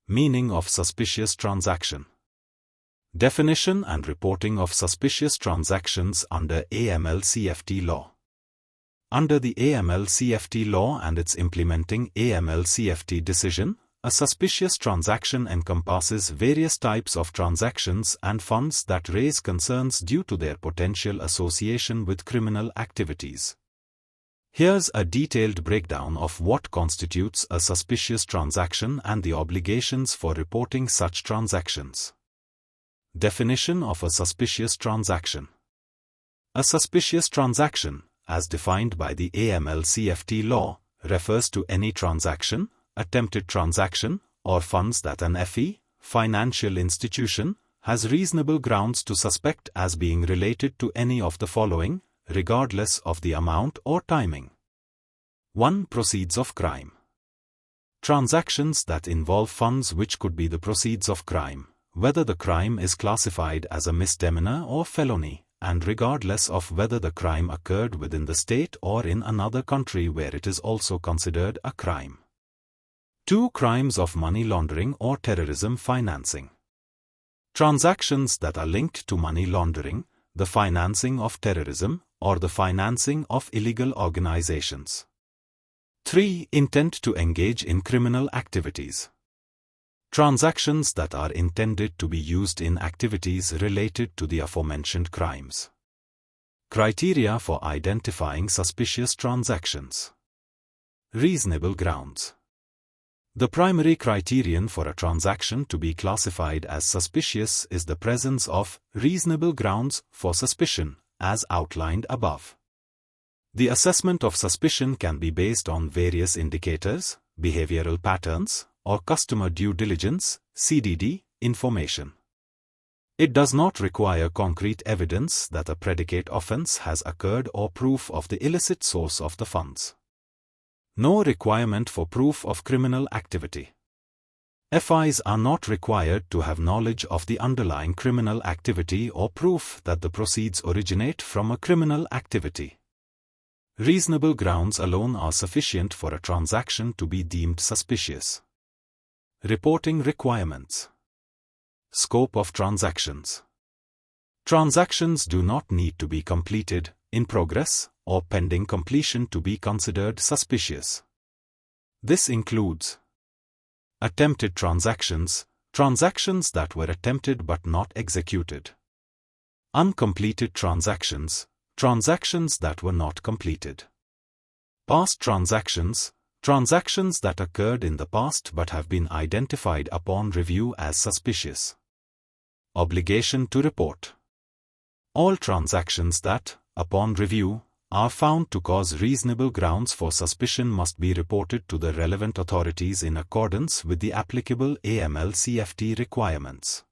Meaning of suspicious transaction. Definition and reporting of suspicious transactions under AML CFT law. Under the AML CFT law and its implementing AML CFT decision, a suspicious transaction encompasses various types of transactions and funds that raise concerns due to their potential association with criminal activities. Here's a detailed breakdown of what constitutes a suspicious transaction and the obligations for reporting such transactions. Definition of a suspicious transaction. A suspicious transaction, as defined by the AML CFT law, refers to any transaction, attempted transaction, or funds that an FE, financial institution, has reasonable grounds to suspect as being related to any of the following, regardless of the amount or timing. 1. Proceeds of crime. Transactions that involve funds which could be the proceeds of crime, whether the crime is classified as a misdemeanor or felony, and regardless of whether the crime occurred within the state or in another country where it is also considered a crime. 2. Crimes of money laundering or terrorism financing. Transactions that are linked to money laundering, the financing of terrorism, or the financing of illegal organizations. 3. Intent to engage in criminal activities. Transactions that are intended to be used in activities related to the aforementioned crimes. Criteria for identifying suspicious transactions. Reasonable grounds. The primary criterion for a transaction to be classified as suspicious is the presence of reasonable grounds for suspicion, as outlined above. The assessment of suspicion can be based on various indicators, behavioral patterns, or customer due diligence, CDD, information. It does not require concrete evidence that a predicate offense has occurred or proof of the illicit source of the funds. No requirement for proof of criminal activity. FIs are not required to have knowledge of the underlying criminal activity or proof that the proceeds originate from a criminal activity. Reasonable grounds alone are sufficient for a transaction to be deemed suspicious. Reporting requirements. Scope of transactions. Transactions do not need to be completed, in progress, or pending completion to be considered suspicious. This includes attempted transactions, transactions that were attempted but not executed. Uncompleted transactions, transactions that were not completed. Past transactions, transactions that occurred in the past but have been identified upon review as suspicious. Obligation to report. All transactions that, upon review, are found to cause reasonable grounds for suspicion must be reported to the relevant authorities in accordance with the applicable AML CFT requirements.